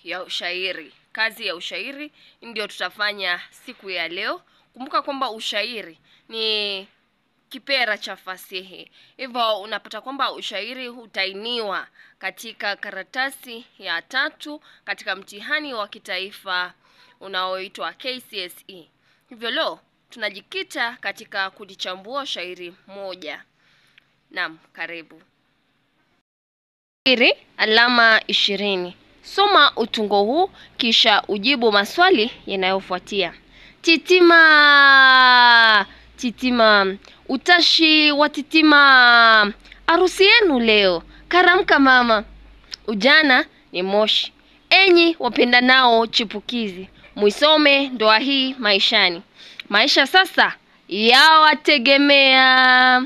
ya ushairi. Kazi ya ushairi ndio tutafanya siku ya leo. Kumbuka kwamba ushairi ni kipera cha fasihi. Hivyo unapata kwamba ushairi hutainiwa katika karatasi ya 3 katika mtihani wa kitaifa unaoitwa KCSE. Hivyo leo tunajikita katika kulichambua shairi moja. Naam, karibu. Shairi alama 20. Soma utungo huu kisha ujibu maswali yanayofuatia. Titima, titima, utashi wa titima. Harusi yenu leo, karamka mama. Ujana ni moshi. Enyi wapendanao chipukizi, muisome ndoa hii maishani. Maisha sasa yawategemea.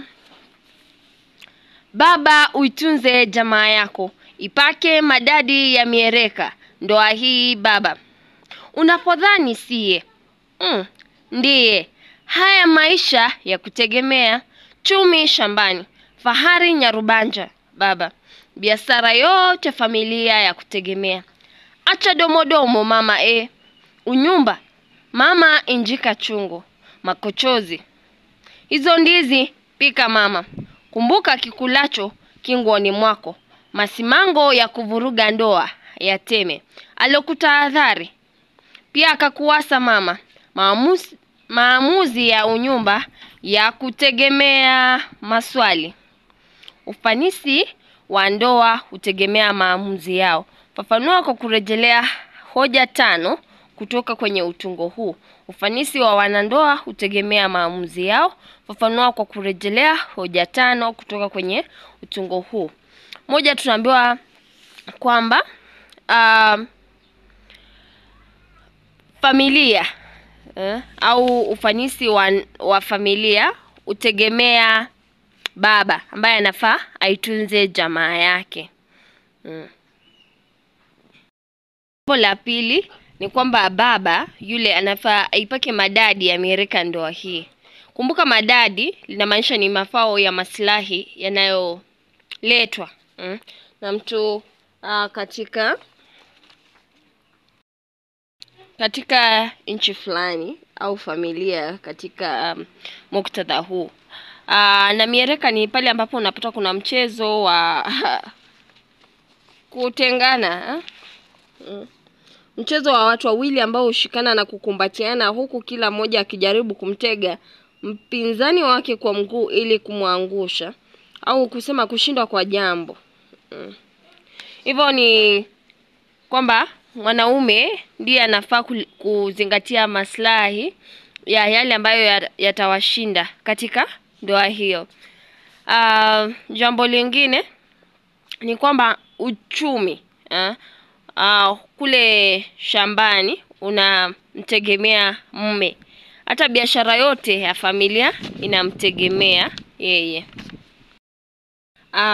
Baba, uitunze jamaa yako, ipake madadi ya miereka ndoa hii baba. Unapodhani siye, ndiye. Haya maisha ya kutegemea, chumi shambani, fahari Nyarubanja baba. Biashara yote familia ya kutegemea. Acha domodomo mama unyumba mama injika chungu, makochozi. Hizo ndizi pika mama. Kumbuka kikulacho kingoni mwako. Masimango ya kuvuruga ndoa yateme. Alokutahadhari pia akakuasa mama. Maamuzi ya unyumba ya kutegemea maswali. Ufanisi wa ndoa hutegemea maamuzi yao. Fafanua kwa kurejelea hoja 5 kutoka kwenye utungo huu. Ufanisi wa wanandoa hutegemea maamuzi yao. Fafanua kwa kurejelea hoja 5 kutoka kwenye utungo huu. Moja, tunaambiwa kwamba familia au ufanisi wa familia hutegemea baba ambaye anafaa aitunze jamaa yake. La pili ni kwamba baba yule anafaa aipake madadi ya miereka ndoa hii. Kumbuka madadi linamaanisha ni mafao ya maslahi yanayoletwa na mtu katika nchi fulani au familia katika muktadha huu. Na miereka ni pale ambapo unapata kuna mchezo wa kutengana. Mchezo wa watu wawili ambao hushikana na kukumbatiana huku kila mmoja akijaribu kumtega mpinzani wake kwa mguu ili kumwangusha au kusema kushindwa kwa jambo. Hivyo ni kwamba mwanaume ndiye anafaa kuzingatia maslahi ya yale ambayo yatawashinda katika ndoa hiyo. Jambo lingine ni kwamba uchumi kule shambani unamtegemea mume. Hata biashara yote ya familia inamtegemea yeye.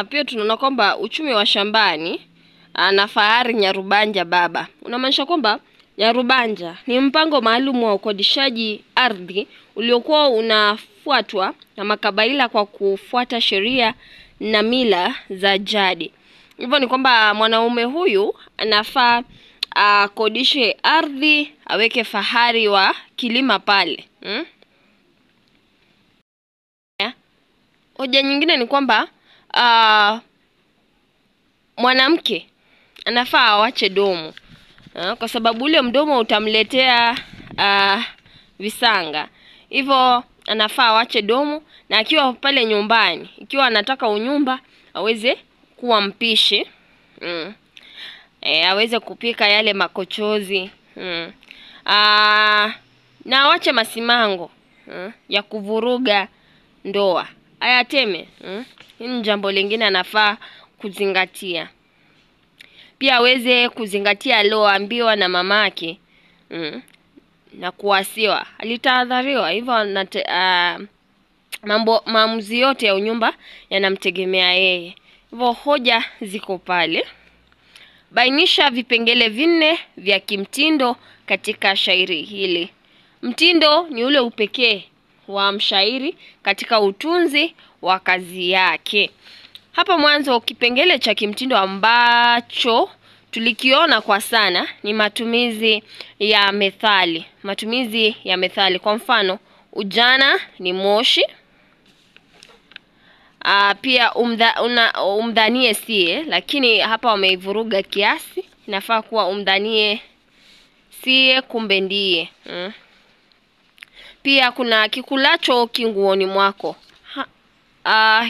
Pia tunaona kwamba uchumi wa shambani na fahari Nyarubanja baba. Unamaanisha kwamba Nyarubanja ni mpango maalum wa ukodishaji ardhi uliokuwa unafuatwa na makabaila kwa kufuata sheria na mila za jadi. Hivyo ni kwamba mwanaume huyu anafaa kodishe ardhi, aweke fahari wa kilima pale. Hoja nyingine ni kwamba mwanamke anafaa awache domo kwa sababu ule mdomo utamletea visanga. Hivyo anafaa awache domo, na akiwa pale nyumbani, ikiwa anataka unyumba aweze kuwa mpishi, aweze kupika yale makochozi, na awache masimango ya kuvuruga ndoa ayateme. Hii ni jambo lingine anafaa kuzingatia. Pia aweze kuzingatia aloambiwa na mamake na kuasiwa. Alitahadhariwa, hivyo maamuzi yote ya unyumba yanamtegemea yeye. Hivyo hoja ziko pale. Bainisha vipengele 4 vya kimtindo katika shairi hili. Mtindo ni ule upekee wa mshairi katika utunzi wa kazi yake. Hapa mwanzo kipengele cha kimtindo ambacho tulikiona kwa sana ni matumizi ya methali. Matumizi ya methali, kwa mfano ujana ni moshi. Pia umdhanie siye, lakini hapa wameivuruga kiasi. Inafaa kuwa umdhanie siye kumbe ndiye. Pia kuna kikulacho kinguoni mwako.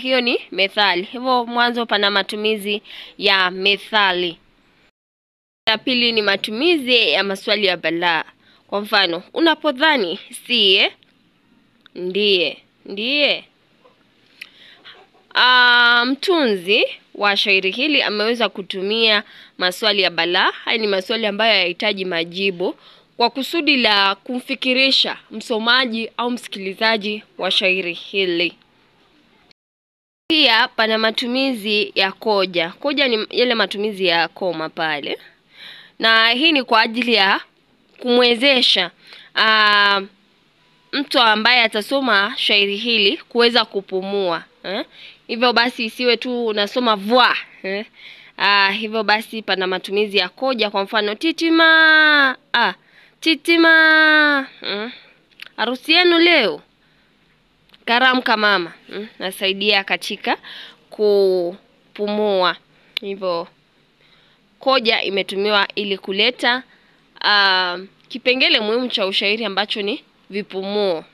Hiyo ni methali. Hivyo mwanzo pana matumizi ya methali. La pili ni matumizi ya maswali ya balaa. Kwa mfano, unapodhani siye, ndiye. Ndiye. Mtunzi wa shairi hili ameweza kutumia maswali ya balaa. Haya ni maswali ambayo yanahitaji majibu kwa kusudi la kumfikirisha msomaji au msikilizaji wa shairi hili. Pia pana matumizi ya koja. Koja ni yale matumizi ya koma pale. Na hii ni kwa ajili ya kumwezesha mtu ambaye atasoma shairi hili kuweza kupumua. Hivyo basi isiwe tu unasoma vwa. Hivyo basi pana matumizi ya koja, kwa mfano titima. Titima. Harusi yenu leo. Karamka mama. Nasaidia katika kupumua. Hivyo koja imetumiwa ili kuleta kipengele muhimu cha ushairi ambacho ni vipumuo.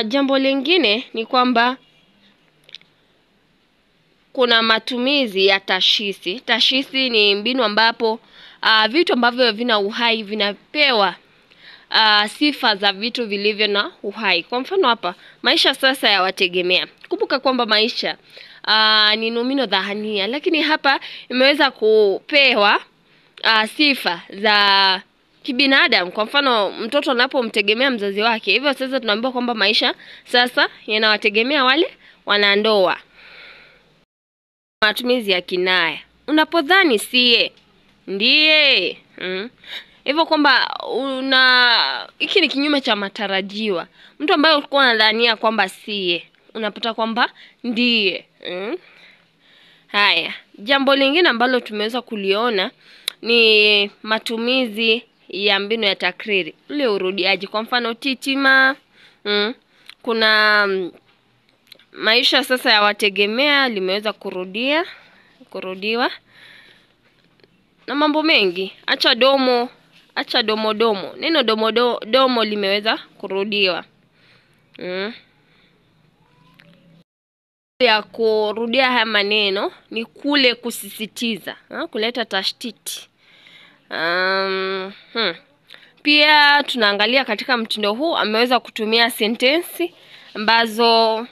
Jambo lingine ni kwamba kuna matumizi ya tashisi. Tashisi ni mbinu ambapo vitu ambavyo vina uhai vinapewa sifa za vitu vilivyo na uhai. Kwa mfano hapa, maisha sasa yawategemea. Kumbuka kwamba maisha ni nomino dhahania, lakini hapa imeweza kupewa sifa za kibinadamu. Kwa mfano mtoto anapomtegemea mzazi wake. Hivyo sasa tunaambiwa kwamba maisha sasa yanawategemea wale wanandoa. Matumizi ya kinaya. Unapodhani siye, ndiye. Hivyo kwamba hiki ni kinyume cha matarajiwa. Mtu ambaye ulikuwa unadhania kwamba siye, unapata kwamba ndiye. Haya, jambo lingine ambalo tumeweza kuliona ni matumizi ya mbinu ya takriri, ule urudiaji. Kwa mfano titima. Kuna maisha sasa yawategemea, limeweza kurudiwa. Na mambo mengi. Acha domo, acha domo. Neno domo limeweza kurudiwa. Ya kurudia haya maneno ni kule kusisitiza, kuleta tashtiti. Pia tunaangalia katika mtindo huu ameweza kutumia sentensi ambazo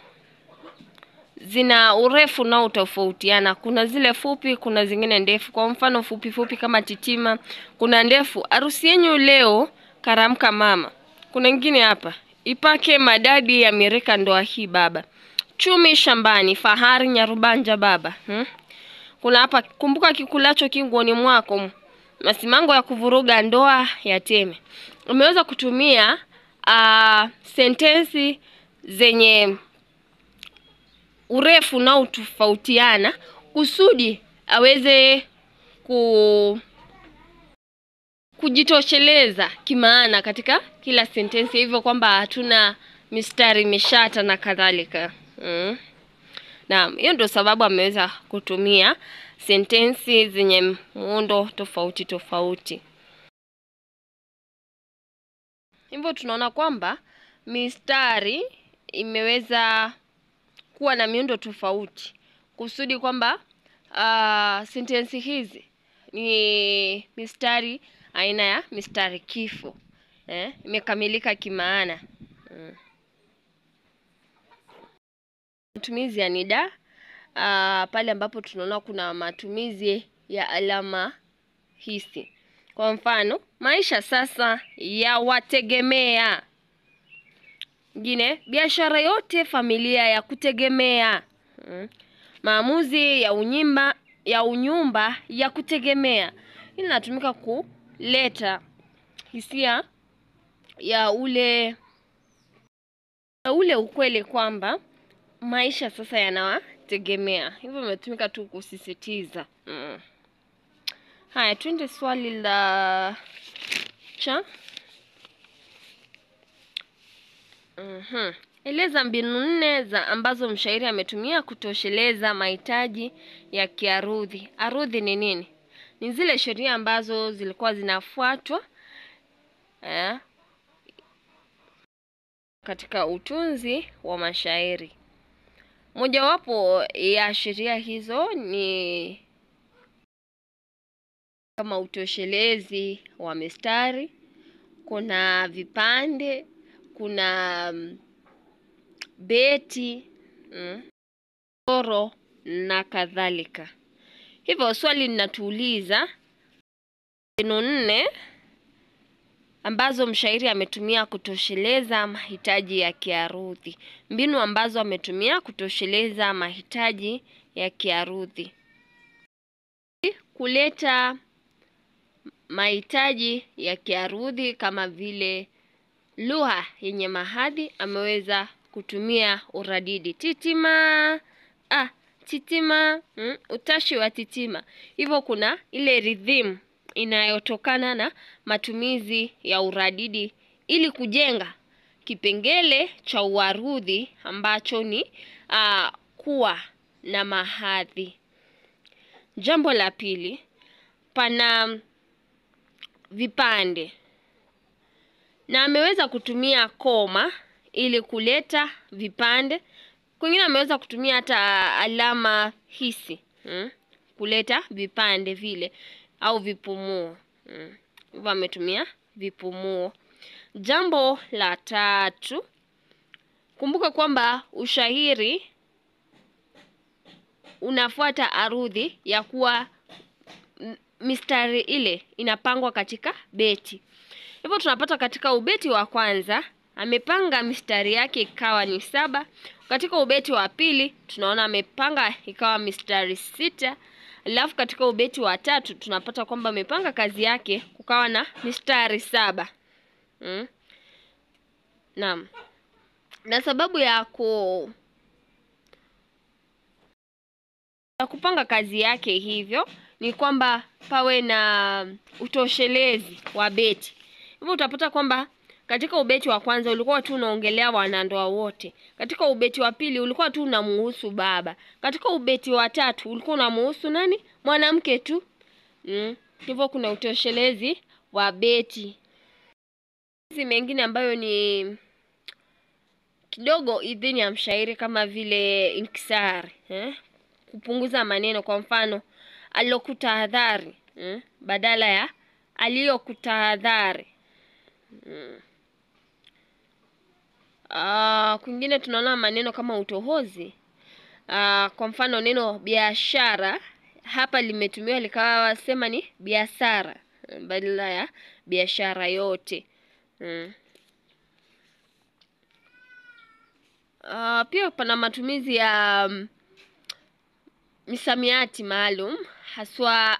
zina urefu na utofautiana. Kuna zile fupi, kuna zingine ndefu. Kwa mfano fupi kama titima, kuna ndefu harusi yenu leo, karamka mama. Kuna nyingine hapa, ipake madadi ya mirika ndoa hii baba. Chumi shambani, fahari nyarubanja baba. Kuna hapa, kumbuka kikulacho kinguoni mwako, masimango ya kuvuruga ndoa ya teme. Umeweza kutumia sentensi zenye urefu na utofautiana kusudi aweze kujitosheleza kimaana katika kila sentensi, hivyo kwamba hatuna mistari mishata na kadhalika. Naam, hiyo ndio sababu ameweza kutumia sentensi zenye muundo tofauti. Hivyo tunaona kwamba mistari imeweza kuwa na miundo tofauti kusudi kwamba sentensi hizi ni mistari aina ya mistari kifo. Imekamilika kimaana. Matumizi ya nida, pale ambapo tunaona kuna matumizi ya alama hisi. Kwa mfano, maisha sasa yawategemea. Ngine, biashara yote familia ya kutegemea. Maamuzi ya unyumba ya kutegemea. Hili linatumika kuleta hisia ya ule ukweli kwamba maisha sasa yanawategemea. Hivyo imetumika tu kusisitiza. Haya, twende swali la Eleza mbinu 4 ambazo mshairi ametumia kutosheleza mahitaji ya kiarudhi. Arudhi ni nini? Ni zile sheria ambazo zilikuwa zinafuatwa katika utunzi wa mashairi. Mojawapo ya sheria hizo ni kama utoshelezi wa mistari, kuna vipande, kuna beti, oro na kadhalika. Hivyo swali linatuuliza mbinu 4 ambazo mshairi ametumia kutosheleza mahitaji ya kiarudhi. Mbinu ambazo ametumia kutosheleza mahitaji ya kiarudhi. Kuleta mahitaji ya kiarudhi kama vile lugha yenye mahadhi, ameweza kutumia uradidi. Titima, titima, utashi wa titima. Hivyo kuna ile rhythm inayotokana na matumizi ya uradidi ili kujenga kipengele cha uarudhi ambacho ni kuwa na mahadhi. Jambo la pili, pana vipande, na ameweza kutumia koma ili kuleta vipande. Kwingine ameweza kutumia hata alama hisi kuleta vipande vile au vipumuo. Hivyo ametumia vipumuo. Jambo la tatu, kumbuka kwamba ushairi unafuata arudhi ya kuwa mistari ile inapangwa katika beti. Hivyo tunapata katika ubeti wa kwanza amepanga mistari yake ikawa ni 7. Katika ubeti wa pili tunaona amepanga ikawa mistari 6. Alafu katika ubeti wa 3 tunapata kwamba amepanga kazi yake kukawa na mistari 7. Naam. Na sababu ya kupanga kazi yake hivyo ni kwamba pawe na utoshelezi wa beti. Hivyo utapata kwamba katika ubeti wa kwanza ulikuwa tu unaongelea wanandoa wote. Katika ubeti wa pili ulikuwa tu unamuhusu baba. Katika ubeti wa 3 ulikuwa unamuhusu nani? Mwanamke tu. Hivyo kuna utoshelezi wa beti. Hizi mengine ambayo ni kidogo idhini ya mshairi kama vile inkisari, kupunguza maneno. Kwa mfano alokutahadhari badala ya aliyokutahadhari. Kwingine tunaona maneno kama utohozi. Kwa mfano neno biashara hapa limetumiwa likawa sema ni biashara badala ya biashara yote. Pia pana matumizi ya misamiati maalum, haswa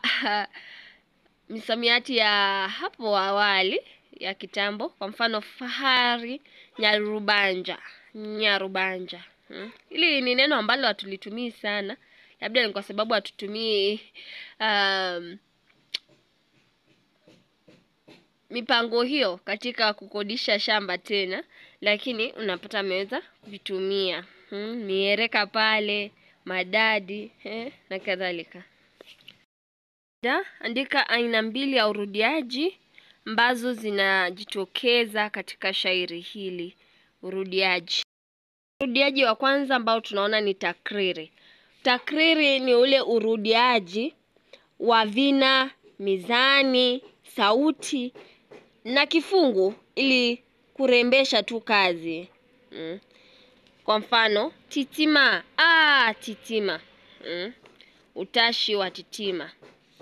misamiati ya hapo awali ya kitambo. Kwa mfano fahari, nyarubanja. Hili ni neno ambalo hatulitumii sana. Labda ni kwa sababu hatutumii mipango hiyo katika kukodisha shamba tena, lakini unapata ameweza kuvitumia. Miereka pale, madadi, na kadhalika. Andika aina 2 ya urudiaji ambazo zinajitokeza katika shairi hili. Urudiaji wa kwanza ambao tunaona ni takriri. Takriri ni ule urudiaji wa vina, mizani, sauti na kifungu ili kurembesha tu kazi. Kwa mfano titima, titima, utashi wa titima.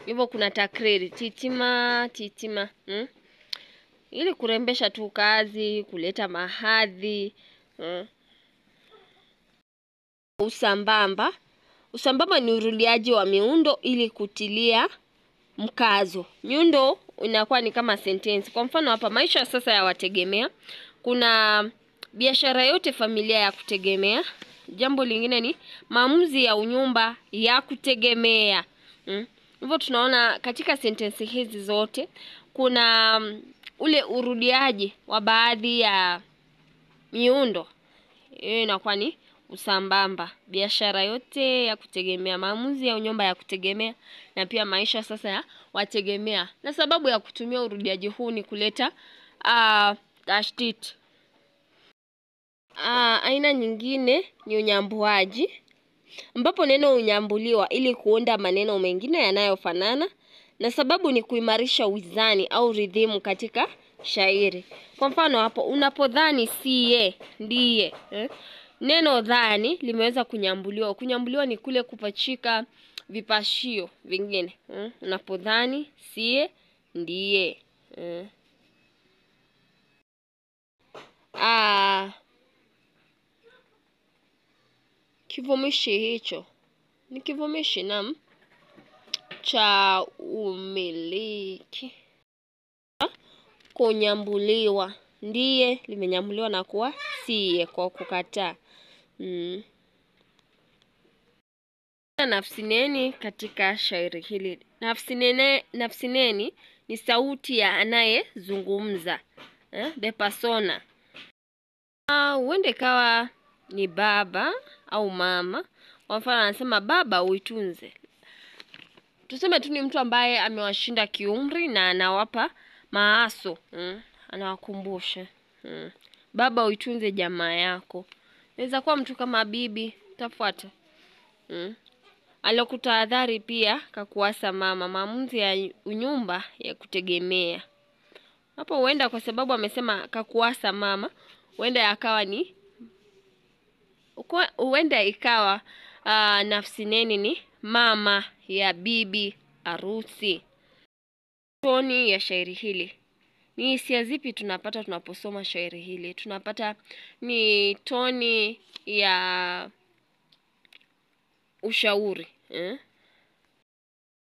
Hivyo kuna takriri titima, titima, ili kurembesha tu kazi, kuleta mahadhi. Usambamba ni urudiaji wa miundo ili kutilia mkazo. Miundo inakuwa ni kama sentensi. Kwa mfano hapa, maisha sasa ya wategemea. Kuna biashara yote familia ya kutegemea. Jambo lingine ni maamuzi ya unyumba ya kutegemea. Hivyo tunaona katika sentensi hizi zote kuna ule urudiaji wa baadhi ya miundo. Hiyo inakuwa ni usambamba. Biashara yote ya kutegemea, maamuzi ya unyumba ya kutegemea, na pia maisha sasa ya wategemea. Na sababu ya kutumia urudiaji huu ni kuleta tashtiti. Aina nyingine ni unyambuaji, ambapo neno unyambuliwa ili kuunda maneno mengine yanayofanana, na sababu ni kuimarisha wizani au ridhimu katika shairi. Kwa mfano hapo, unapodhani siye ndiye, neno dhani limeweza kunyambuliwa. Kunyambuliwa ni kule kupachika vipashio vingine. Unapodhani siye ndiye. Kivumishi hicho ni kivumishi naam cha umiliki. Kunyambuliwa, ndiye limenyambuliwa na kuwa siye kwa kukataa. Nafsi neni katika shairi hili. Nafsi neni ni sauti ya anayezungumza, the persona. Huenda kawa ni baba au mama. Kwa mfano anasema baba uitunze. Tuseme tu ni mtu ambaye amewashinda kiumri na anawapa maaso, anawakumbusha. Baba uitunze jamaa yako. Inaweza kuwa mtu kama bibi, tafuata. Alokutahadhari pia kakuasa mama, maamuzi ya unyumba ya kutegemea. Hapo huenda kwa sababu amesema kakuasa mama, huenda ikawa nafsi neni ni mama ya bibi harusi. Toni ya shairi hili. Ni hisia zipi tunapata tunaposoma shairi hili? Tunapata ni toni ya ushauri.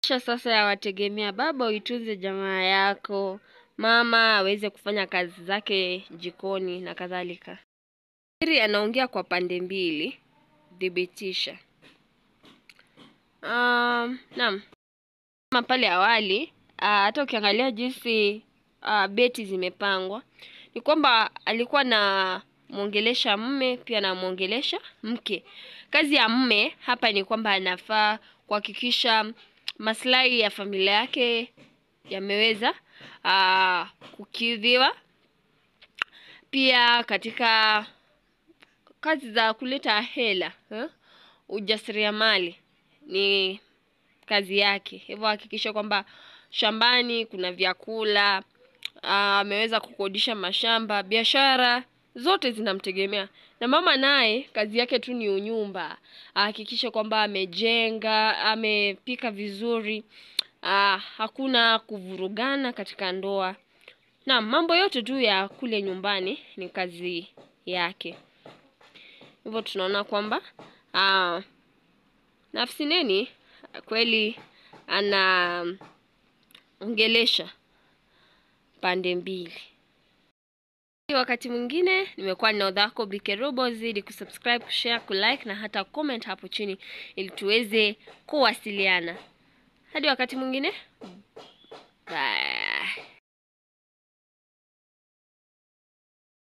Sasa ya wategemea, baba uitunze jamaa yako, mama aweze kufanya kazi zake jikoni na kadhalika. Shairi anaongea kwa pande mbili, dhibitisha. Naam. Kama pale awali, hata ukiangalia jinsi beti zimepangwa, ni kwamba alikuwa na mwongelesha mume pia na mwongelesha mke. Kazi ya mume hapa ni kwamba anafaa kuhakikisha maslahi ya familia yake yameweza kukidhiwa. Pia katika kazi za kuleta hela, ujasiriamali ni kazi yake. Hivyo hakikisha kwamba shambani kuna vyakula, ameweza kukodisha mashamba, biashara zote zinamtegemea. Na mama naye kazi yake tu ni unyumba. Hakikisha kwamba amejenga, amepika vizuri, hakuna kuvurugana katika ndoa. Na mambo yote tu ya kule nyumbani ni kazi yake. Hivyo tunaona kwamba nafsi neni kweli anaongelesha pande mbili. Wakati mwingine nimekuwa na odhako Bikerobo. Zidi kusubscribe, kushare, kulike na hata comment hapo chini ili tuweze kuwasiliana. Hadi wakati mwingine. Bye.